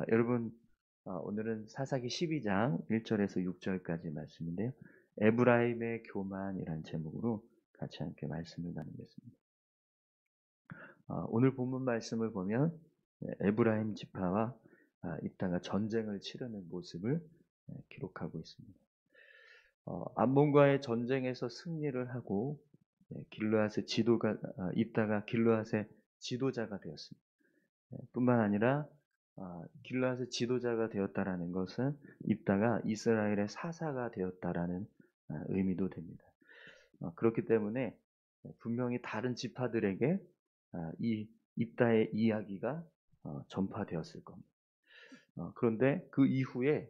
여러분, 오늘은 사사기 12장 1절에서 6절까지 말씀인데요. 에브라임의 교만이라는 제목으로 같이 함께 말씀을 나누겠습니다. 오늘 본문 말씀을 보면 에브라임 지파와 입다가 전쟁을 치르는 모습을 기록하고 있습니다. 암몬과의 전쟁에서 승리를 하고 길르앗의 입다가 길르앗의 지도자가 되었습니다. 뿐만 아니라 길르앗의 지도자가 되었다라는 것은 입다가 이스라엘의 사사가 되었다라는 의미도 됩니다. 그렇기 때문에 분명히 다른 지파들에게 이 입다의 이야기가 전파되었을 겁니다. 그런데 그 이후에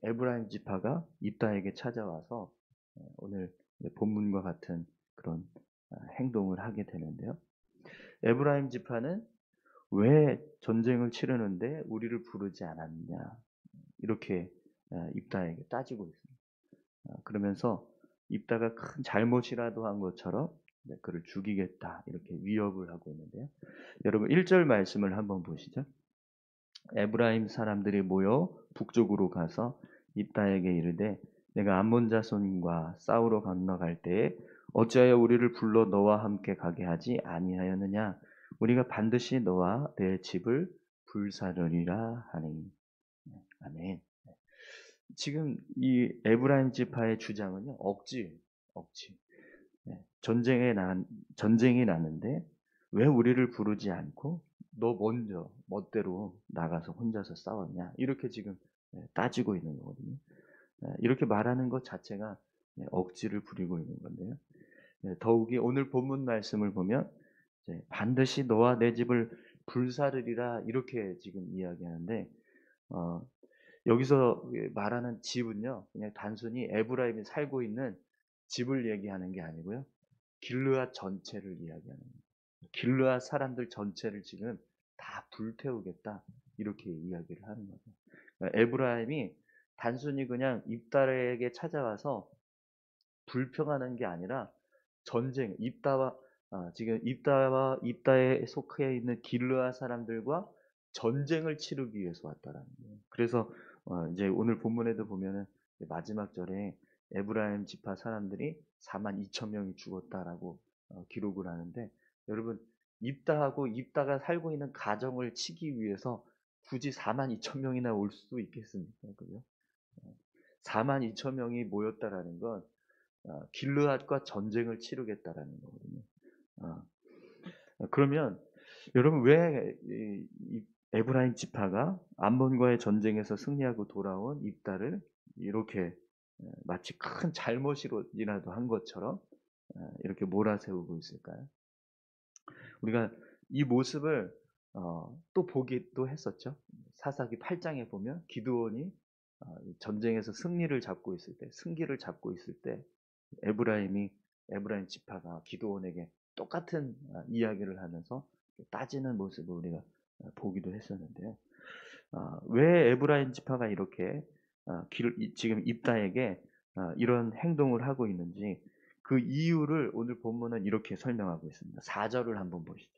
에브라임 지파가 입다에게 찾아와서 오늘 본문과 같은 그런 행동을 하게 되는데요. 에브라임 지파는 왜 전쟁을 치르는데 우리를 부르지 않았느냐, 이렇게 입다에게 따지고 있습니다. 그러면서 입다가 큰 잘못이라도 한 것처럼 그를 죽이겠다, 이렇게 위협을 하고 있는데요. 여러분 1절 말씀을 한번 보시죠. 에브라임 사람들이 모여 북쪽으로 가서 입다에게 이르되 내가 암몬 자손과 싸우러 건너갈 때에 어찌하여 우리를 불러 너와 함께 가게 하지 아니하였느냐. 우리가 반드시 너와 내 집을 불사르리라 하니. 아멘. 지금 이 에브라임 지파의 주장은요, 억지. 전쟁이 나는데 왜 우리를 부르지 않고 너 먼저 멋대로 나가서 혼자서 싸웠냐, 이렇게 지금 따지고 있는 거거든요. 이렇게 말하는 것 자체가 억지를 부리고 있는 건데요. 더욱이 오늘 본문 말씀을 보면 반드시 너와 내 집을 불사르리라, 이렇게 지금 이야기하는데 여기서 말하는 집은요, 그냥 단순히 에브라임이 살고 있는 집을 얘기하는 게 아니고요, 길르앗 전체를 이야기하는 거예요. 길르앗 사람들 전체를 지금 다 불태우겠다, 이렇게 이야기를 하는 거죠. 그러니까 에브라임이 단순히 그냥 입다에게 찾아와서 불평하는 게 아니라 전쟁, 지금 입다에 속해 있는 길르앗 사람들과 전쟁을 치르기 위해서 왔다라는 거예요. 그래서 이제 오늘 본문에도 보면은 마지막 절에 에브라임 지파 사람들이 4만 2천 명이 죽었다라고 기록을 하는데, 여러분 입다가 살고 있는 가정을 치기 위해서 굳이 4만 2천 명이나 올 수 있겠습니까? 그죠? 4만 2천 명이 모였다라는 건 길르앗과 전쟁을 치르겠다라는 거거든요. 그러면 여러분 왜 이 에브라임 지파가 암몬과의 전쟁에서 승리하고 돌아온 입다를 이렇게 마치 큰 잘못이라도 한 것처럼 이렇게 몰아세우고 있을까요? 우리가 이 모습을 또 보기도 했었죠. 사사기 8장에 보면 기드온이 전쟁에서 승기를 잡고 있을 때 에브라임 지파가 기드온에게 똑같은 이야기를 하면서 따지는 모습을 우리가 보기도 했었는데요. 왜 에브라임 지파가 이렇게 지금 입다에게 이런 행동을 하고 있는지, 그 이유를 오늘 본문은 이렇게 설명하고 있습니다. 4절을 한번 보시죠.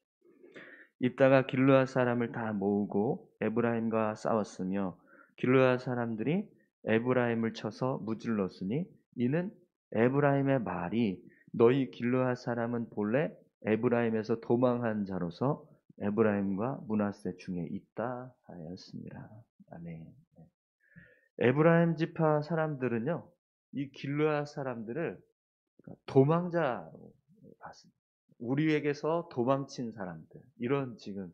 입다가 길르앗 사람을 다 모으고 에브라임과 싸웠으며 길르앗 사람들이 에브라임을 쳐서 무찔렀으니 이는 에브라임의 말이 너희 길르앗 사람은 본래 에브라임에서 도망한 자로서 에브라임과 므낫세 중에 있다 하였습니다. 아멘. 에브라임 지파 사람들은요, 이 길르앗 사람들을 도망자로 봤습니다. 우리에게서 도망친 사람들, 이런 지금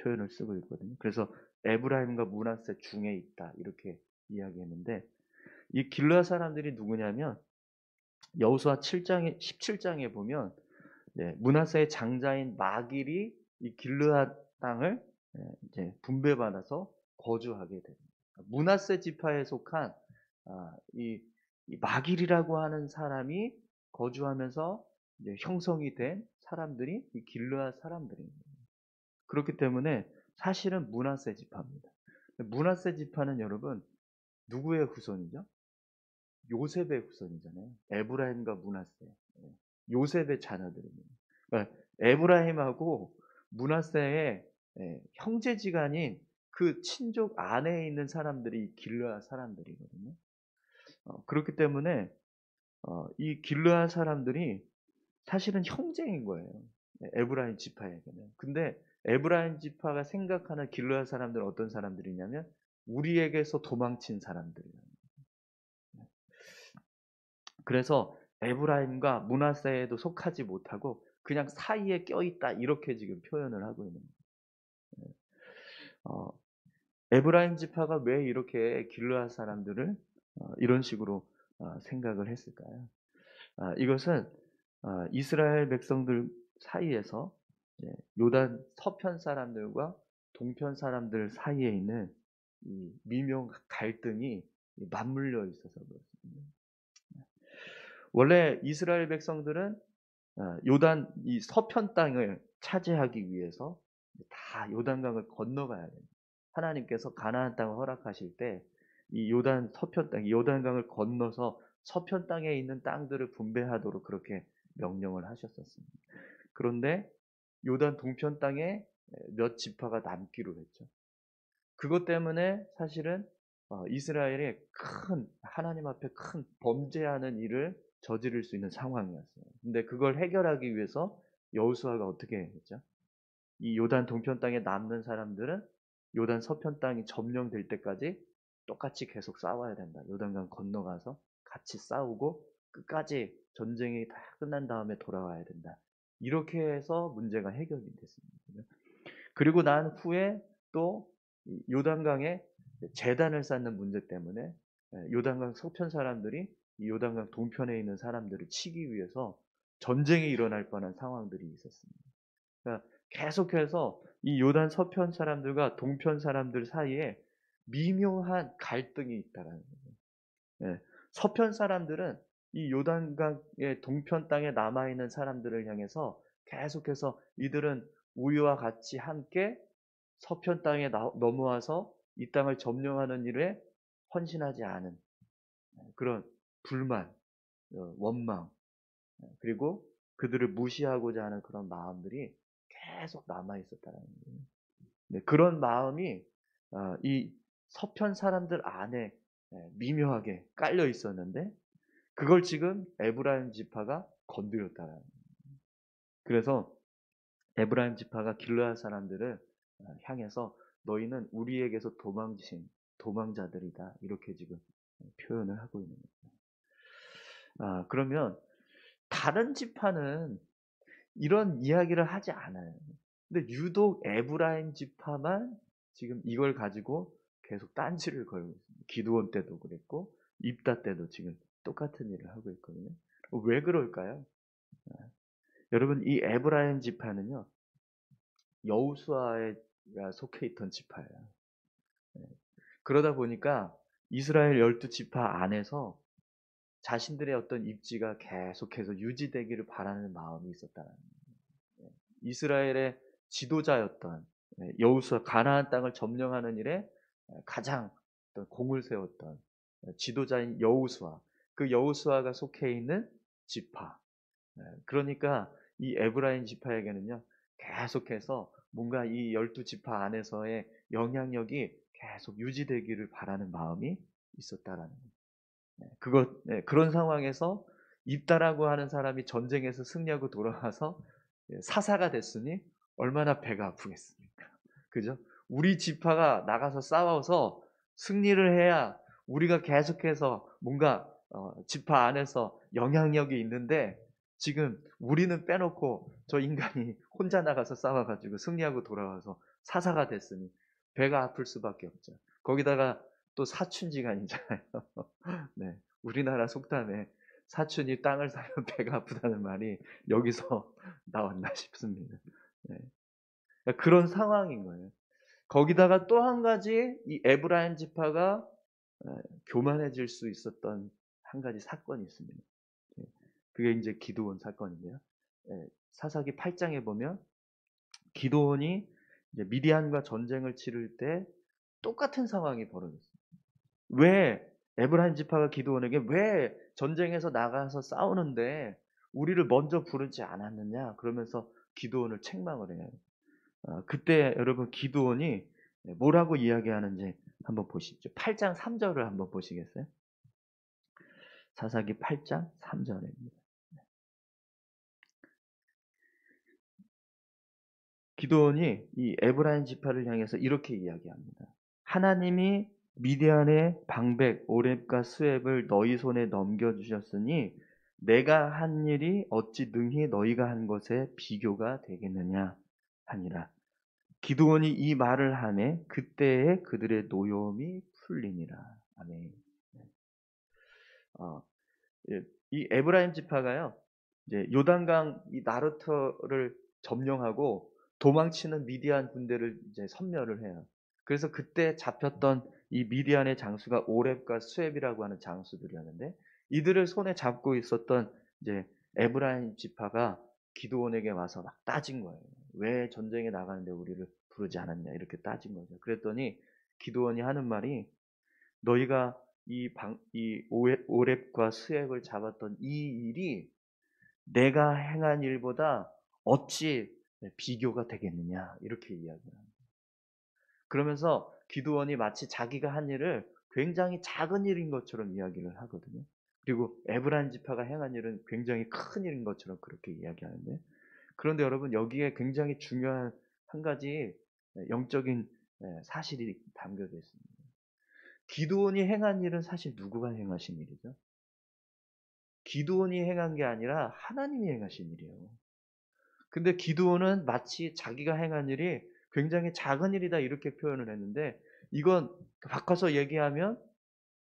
표현을 쓰고 있거든요. 그래서 에브라임과 므낫세 중에 있다, 이렇게 이야기했는데, 이 길르앗 사람들이 누구냐면 여호수아 17장에 보면 므낫세의 장자인 마길이 이 길르앗 땅을 이제 분배받아서 거주하게 됩니다. 므낫세 지파에 속한 이 마길이라고 하는 사람이 거주하면서 형성이 된 사람들이 이 길르앗 사람들입니다. 그렇기 때문에 사실은 므낫세 지파입니다. 므낫세 지파는 여러분 누구의 후손이죠? 요셉의 후손이잖아요. 에브라임과 므낫세, 요셉의 자녀들입니다. 그러니까 에브라임하고 므낫세의 형제지간인 그 친족 안에 있는 사람들이 길르앗 사람들이거든요. 그렇기 때문에 이 길르앗 사람들이 사실은 형제인 거예요. 에브라임 지파에게는. 근데 에브라임 지파가 생각하는 길르앗 사람들은 어떤 사람들이냐면 우리에게서 도망친 사람들이에요. 그래서 에브라임과 므낫세에도 속하지 못하고 그냥 사이에 껴있다 이렇게 지금 표현을 하고 있는 거예요. 에브라임 지파가 왜 이렇게 길르앗 사람들을 이런 식으로 생각을 했을까요? 이것은 이스라엘 백성들 사이에서 요단 서편 사람들과 동편 사람들 사이에 있는 이 미묘한 갈등이 맞물려 있어서 그렇습니다. 원래 이스라엘 백성들은 요단 이 서편 땅을 차지하기 위해서 다 요단강을 건너가야 돼요. 하나님께서 가나안 땅을 허락하실 때 이 요단 서편 땅, 요단강을 건너서 서편 땅에 있는 땅들을 분배하도록 그렇게 명령을 하셨었습니다. 그런데 요단 동편 땅에 몇 지파가 남기로 했죠. 그것 때문에 사실은 이스라엘이 큰 하나님 앞에 큰 범죄하는 일을 저지를 수 있는 상황이었어요. 근데 그걸 해결하기 위해서 여호수아가 어떻게 했죠? 이 요단 동편 땅에 남는 사람들은 요단 서편 땅이 점령될 때까지 똑같이 계속 싸워야 된다. 요단강 건너가서 같이 싸우고 끝까지 전쟁이 다 끝난 다음에 돌아와야 된다. 이렇게 해서 문제가 해결이 됐습니다. 그리고 난 후에 또 요단강에 제단을 쌓는 문제 때문에 요단강 서편 사람들이 이 요단강 동편에 있는 사람들을 치기 위해서 전쟁이 일어날 뻔한 상황들이 있었습니다. 그러니까 계속해서 이 요단 서편 사람들과 동편 사람들 사이에 미묘한 갈등이 있다라는 거예요. 예. 서편 사람들은 이 요단강의 동편 땅에 남아 있는 사람들을 향해서 계속해서 이들은 우리와 같이 함께 서편 땅에 넘어와서 이 땅을 점령하는 일에 헌신하지 않은 그런 불만, 원망, 그리고 그들을 무시하고자 하는 그런 마음들이 계속 남아 있었다는 거예요. 네, 그런 마음이 이 서편 사람들 안에 미묘하게 깔려 있었는데 그걸 지금 에브라임 지파가 건드렸다는 거예요. 그래서 에브라임 지파가 길르앗 사람들을 향해서 너희는 우리에게서 도망친 도망자들이다 이렇게 지금 표현을 하고 있는 거예요. 그러면 다른 지파는 이런 이야기를 하지 않아요. 근데 유독 에브라임 지파만 지금 이걸 가지고 계속 딴지를 걸고 있습니다. 기드온 때도 그랬고 입다 때도 지금 똑같은 일을 하고 있거든요. 왜 그럴까요? 여러분 이 에브라임 지파는요 여호수아에 속해 있던 지파예요. 그러다 보니까 이스라엘 12지파 안에서 자신들의 어떤 입지가 계속해서 유지되기를 바라는 마음이 있었다는 거예요. 이스라엘의 지도자였던 여호수아 가나안 땅을 점령하는 일에 가장 공을 세웠던 지도자인 여호수아, 그 여호수아가 속해 있는 지파. 그러니까 이 에브라임 지파에게는요 계속해서 뭔가 이 12지파 안에서의 영향력이 계속 유지되기를 바라는 마음이 있었다라는 거예요. 그런 상황에서 입다라고 하는 사람이 전쟁에서 승리하고 돌아와서 사사가 됐으니 얼마나 배가 아프겠습니까? 그죠? 우리 지파가 나가서 싸워서 승리를 해야 우리가 계속해서 뭔가 지파 안에서 영향력이 있는데 지금 우리는 빼놓고 저 인간이 혼자 나가서 싸워가지고 승리하고 돌아와서 사사가 됐으니 배가 아플 수밖에 없죠. 거기다가 또 사춘지간이잖아요. 네, 우리나라 속담에 사춘이 땅을 사면 배가 아프다는 말이 여기서 나왔나 싶습니다. 네. 그런 상황인 거예요. 거기다가 또 한 가지 이 에브라임 지파가 교만해질 수 있었던 한 가지 사건이 있습니다. 그게 이제 기드온 사건인데요. 사사기 8장에 보면 기드온이 이제 미디안과 전쟁을 치를 때 똑같은 상황이 벌어졌어요. 왜 에브라임 지파가 기드온에게 왜 전쟁에서 나가서 싸우는데 우리를 먼저 부르지 않았느냐 그러면서 기드온을 책망을 해요. 그때 여러분 기드온이 뭐라고 이야기하는지 한번 보시죠. 8장 3절을 한번 보시겠어요? 사사기 8장 3절입니다. 기드온이 이 에브라임 지파를 향해서 이렇게 이야기합니다. 하나님이 미디안의 방백 오렙과 스웹을 너희 손에 넘겨주셨으니 내가 한 일이 어찌 능히 너희가 한 것에 비교가 되겠느냐 하니라. 기드온이 이 말을 하매 그때에 그들의 노여움이 풀리니라. 아멘. 어, 이 에브라임 지파가요, 이제 요단강 이 나루터를 점령하고 도망치는 미디안 군대를 이제 섬멸을 해요. 그래서 그때 잡혔던 이 미디안의 장수가 오렙과 수렙이라고 하는 장수들이었는데 이들을 손에 잡고 있었던 이제 에브라임 지파가 기드온에게 와서 막 따진 거예요. 왜 전쟁에 나가는데 우리를 부르지 않았냐 이렇게 따진 거죠. 그랬더니 기드온이 하는 말이 너희가 이 오렙과 스웹을 잡았던 이 일이 내가 행한 일보다 어찌 비교가 되겠느냐 이렇게 이야기합니다. 그러면서 기드온이 마치 자기가 한 일을 굉장히 작은 일인 것처럼 이야기를 하거든요. 그리고 에브라임 지파가 행한 일은 굉장히 큰 일인 것처럼 그렇게 이야기하는데, 그런데 여러분 여기에 굉장히 중요한 한 가지 영적인 사실이 담겨져 있습니다. 기드온이 행한 일은 사실 누구가 행하신 일이죠? 기드온이 행한 게 아니라 하나님이 행하신 일이에요. 근데 기드온은 마치 자기가 행한 일이 굉장히 작은 일이다 이렇게 표현을 했는데, 이건 바꿔서 얘기하면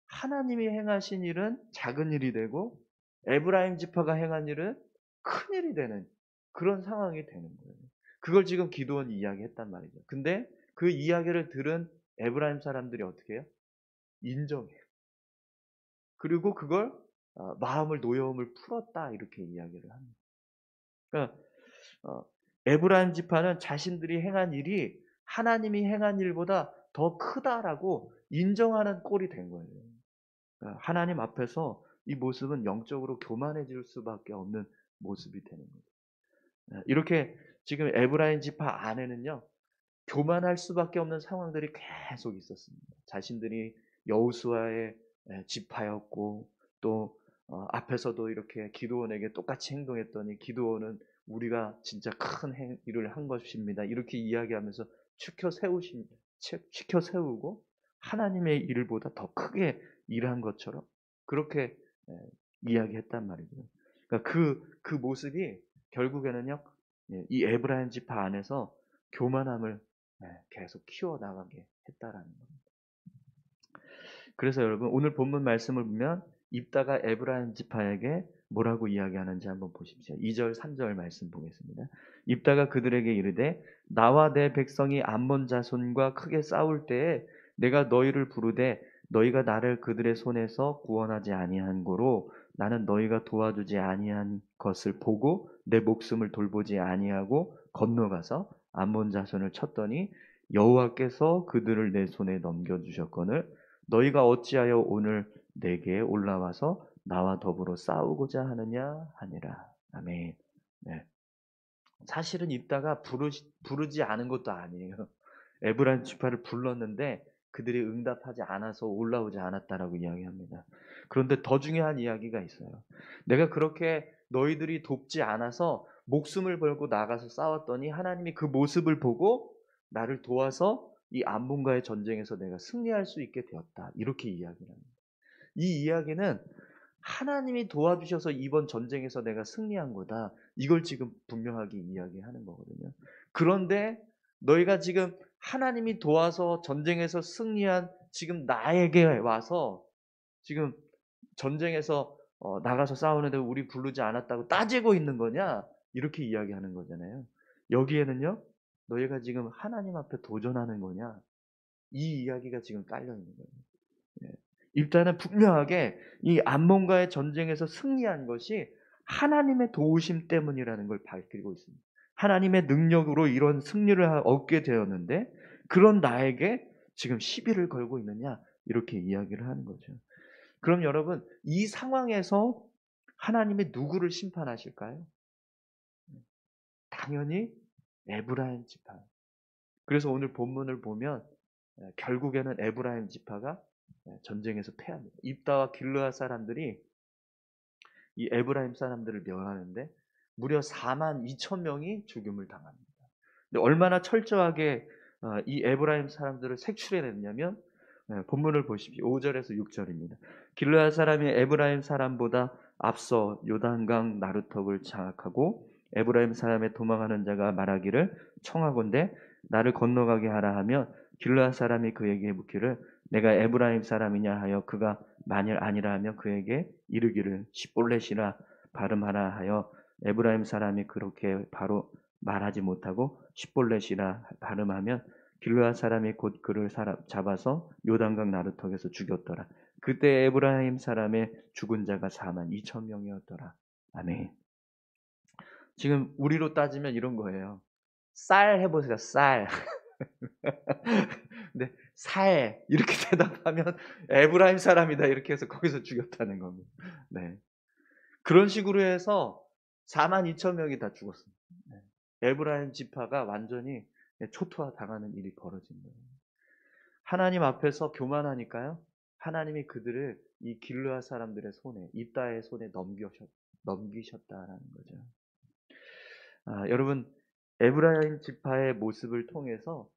하나님이 행하신 일은 작은 일이 되고 에브라임 지파가 행한 일은 큰 일이 되는 그런 상황이 되는 거예요. 그걸 지금 기드온이 이야기했단 말이죠. 근데 그 이야기를 들은 에브라임 사람들이 어떻게 해요? 인정해요. 그리고 그걸 마음을 노여움을 풀었다 이렇게 이야기를 합니다. 그러니까 에브라임 지파는 자신들이 행한 일이 하나님이 행한 일보다 더 크다라고 인정하는 꼴이 된 거예요. 그러니까 하나님 앞에서 이 모습은 영적으로 교만해질 수밖에 없는 모습이 되는 거죠. 이렇게 지금 에브라임 지파 안에는요, 교만할 수밖에 없는 상황들이 계속 있었습니다. 자신들이 여호수아의 지파였고 또 앞에서도 이렇게 기드온에게 똑같이 행동했더니 기드온은 우리가 진짜 큰 일을 한 것입니다. 이렇게 이야기하면서 시켜 세우고 하나님의 일보다 더 크게 일한 것처럼 그렇게 이야기했단 말이죠. 그러니까 그 모습이 결국에는요, 이 에브라임 지파 안에서 교만함을 계속 키워나가게 했다라는 겁니다. 그래서 여러분 오늘 본문 말씀을 보면 입다가 에브라임 지파에게 뭐라고 이야기하는지 한번 보십시오. 2절 3절 말씀 보겠습니다. 입다가 그들에게 이르되 나와 내 백성이 암몬 자손과 크게 싸울 때에 내가 너희를 부르되 너희가 나를 그들의 손에서 구원하지 아니한 고로 나는 너희가 도와주지 아니한 것을 보고 내 목숨을 돌보지 아니하고 건너가서 암몬 자손을 쳤더니 여호와께서 그들을 내 손에 넘겨주셨거늘 너희가 어찌하여 오늘 내게 올라와서 나와 더불어 싸우고자 하느냐 하니라. 아멘. 네. 사실은 입다가 부르지 않은 것도 아니에요. 에브라임 지파를 불렀는데 그들이 응답하지 않아서 올라오지 않았다라고 이야기합니다. 그런데 더 중요한 이야기가 있어요. 내가 그렇게 너희들이 돕지 않아서 목숨을 걸고 나가서 싸웠더니 하나님이 그 모습을 보고 나를 도와서 이 암몬과의 전쟁에서 내가 승리할 수 있게 되었다. 이렇게 이야기를 합니다. 이 이야기는 하나님이 도와주셔서 이번 전쟁에서 내가 승리한 거다. 이걸 지금 분명하게 이야기하는 거거든요. 그런데 너희가 지금 하나님이 도와서 전쟁에서 승리한 지금 나에게 와서 지금 전쟁에서 나가서 싸우는데 우리 부르지 않았다고 따지고 있는 거냐? 이렇게 이야기하는 거잖아요. 여기에는요, 너희가 지금 하나님 앞에 도전하는 거냐? 이 이야기가 지금 깔려 있는 거예요. 예. 일단은 분명하게 이 암몬과의 전쟁에서 승리한 것이 하나님의 도우심 때문이라는 걸 밝히고 있습니다. 하나님의 능력으로 이런 승리를 얻게 되었는데 그런 나에게 지금 시비를 걸고 있느냐 이렇게 이야기를 하는 거죠. 그럼 여러분 이 상황에서 하나님이 누구를 심판하실까요? 당연히 에브라임 지파. 그래서 오늘 본문을 보면 결국에는 에브라임 지파가 전쟁에서 패합니다. 입다와 길르앗 사람들이 이 에브라임 사람들을 멸하는데 무려 4만 2천 명이 죽음을 당합니다. 근데 얼마나 철저하게 이 에브라임 사람들을 색출해냈냐면 본문을 보십시오. 5절에서 6절입니다. 길르앗 사람이 에브라임 사람보다 앞서 요단강 나루턱을 장악하고 에브라임 사람의 도망하는 자가 말하기를 청하건대 나를 건너가게 하라 하며 길르앗 사람이 그에게 묻기를 내가 에브라임 사람이냐 하여 그가 만일 아니라 하면 그에게 이르기를 시볼렛이라 발음하라 하여 에브라임 사람이 그렇게 바로 말하지 못하고 시볼렛이라 발음하면 길르앗 사람이 곧 그를 잡아서 요단강 나루턱에서 죽였더라. 그때 에브라임 사람의 죽은 자가 4만 2천 명이었더라. 아멘. 지금 우리로 따지면 이런 거예요. 쌀 해보세요. 쌀. 근데 살 이렇게 대답하면 에브라임 사람이다 이렇게 해서 거기서 죽였다는 겁니다. 네. 그런 식으로 해서 4만 2천 명이 다 죽었습니다. 네. 에브라임 지파가 완전히 초토화 당하는 일이 벌어진 거예요. 하나님 앞에서 교만하니까요. 하나님이 그들을 이 길르앗 사람들의 손에, 입다의 손에 넘기셨다라는 거죠. 여러분, 에브라임 지파의 모습을 통해서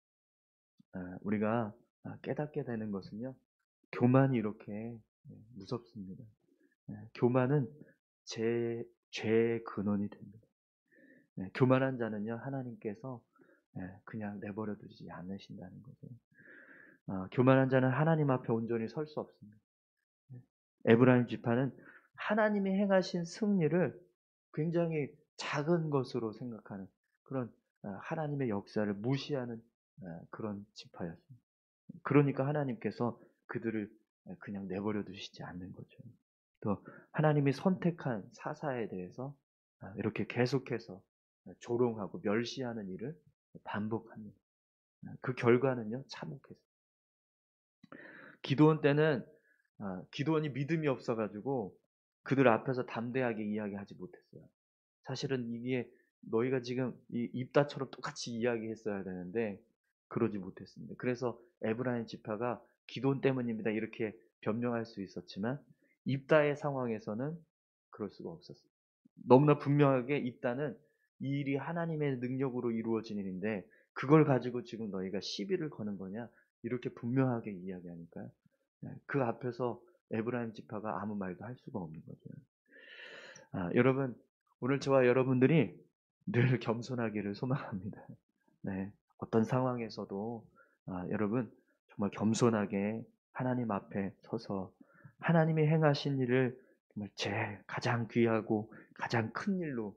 우리가 깨닫게 되는 것은요. 교만이 이렇게 무섭습니다. 교만은 죄의 근원이 됩니다. 교만한 자는요. 하나님께서 그냥 내버려 두지 않으신다는 거죠. 교만한 자는 하나님 앞에 온전히 설 수 없습니다. 에브라임 지파는 하나님이 행하신 승리를 굉장히 작은 것으로 생각하는 그런 하나님의 역사를 무시하는 그런 지파였습니다. 그러니까 하나님께서 그들을 그냥 내버려 두시지 않는 거죠. 또 하나님이 선택한 사사에 대해서 이렇게 계속해서 조롱하고 멸시하는 일을 반복합니다. 그 결과는요, 참혹했어요. 기드온 때는 기드온이 믿음이 없어가지고 그들 앞에서 담대하게 이야기하지 못했어요. 사실은 이게 너희가 지금 이 입다처럼 똑같이 이야기했어야 되는데 그러지 못했습니다. 그래서 에브라임 지파가 기드온 때문입니다 이렇게 변명할 수 있었지만 입다의 상황에서는 그럴 수가 없었어요. 너무나 분명하게 입다는 이 일이 하나님의 능력으로 이루어진 일인데 그걸 가지고 지금 너희가 시비를 거는 거냐 이렇게 분명하게 이야기하니까요. 그 앞에서 에브라임 지파가 아무 말도 할 수가 없는 거죠. 여러분 오늘 저와 여러분들이 늘 겸손하기를 소망합니다. 네, 어떤 상황에서도 여러분 정말 겸손하게 하나님 앞에 서서 하나님이 행하신 일을 정말 제일 가장 귀하고 가장 큰 일로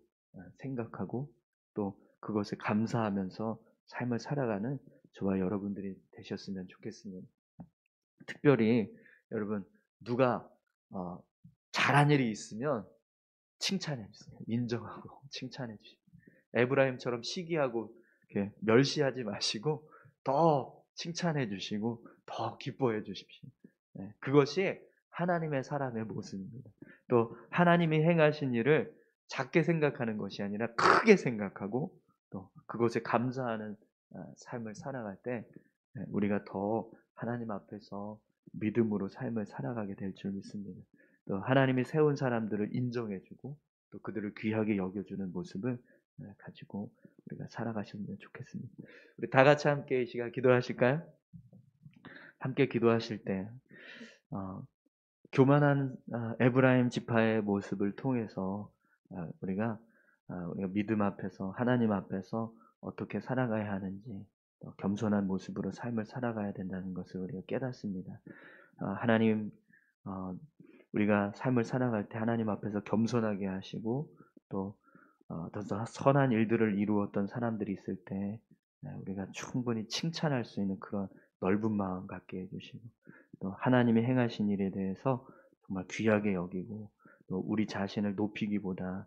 생각하고 또 그것을 감사하면서 삶을 살아가는 저와 여러분들이 되셨으면 좋겠습니다. 특별히 여러분 누가 잘한 일이 있으면 칭찬해 주세요. 인정하고 칭찬해 주십시오. 에브라임처럼 시기하고 이렇게 멸시하지 마시고 더 칭찬해 주시고 더 기뻐해 주십시오. 그것이 하나님의 사람의 모습입니다. 또 하나님이 행하신 일을 작게 생각하는 것이 아니라 크게 생각하고 또 그것에 감사하는 삶을 살아갈 때 우리가 더 하나님 앞에서 믿음으로 삶을 살아가게 될 줄 믿습니다. 또 하나님이 세운 사람들을 인정해주고 또 그들을 귀하게 여겨주는 모습을 가지고 우리가 살아가셨으면 좋겠습니다. 우리 다 같이 함께 이 시간 기도하실까요? 함께 기도하실 때 교만한 에브라임 지파의 모습을 통해서 우리가 믿음 앞에서 하나님 앞에서 어떻게 살아가야 하는지 겸손한 모습으로 삶을 살아가야 된다는 것을 우리가 깨닫습니다. 하나님 우리가 삶을 살아갈 때 하나님 앞에서 겸손하게 하시고 또 어떤 선한 일들을 이루었던 사람들이 있을 때 우리가 충분히 칭찬할 수 있는 그런 넓은 마음 갖게 해주시고 또 하나님이 행하신 일에 대해서 정말 귀하게 여기고 또 우리 자신을 높이기보다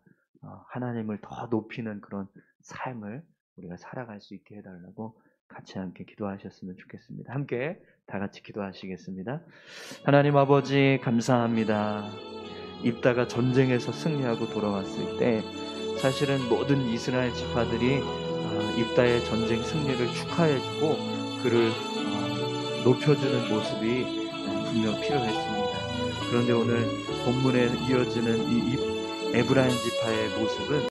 하나님을 더 높이는 그런 삶을 우리가 살아갈 수 있게 해달라고 같이 함께 기도하셨으면 좋겠습니다. 함께 다 같이 기도하시겠습니다. 하나님 아버지 감사합니다. 입다가 전쟁에서 승리하고 돌아왔을 때 사실은 모든 이스라엘 지파들이 입다의 전쟁 승리를 축하해주고 그를 높여주는 모습이 분명 필요했습니다. 그런데 오늘 본문에 이어지는 이 에브라임 지파의 모습은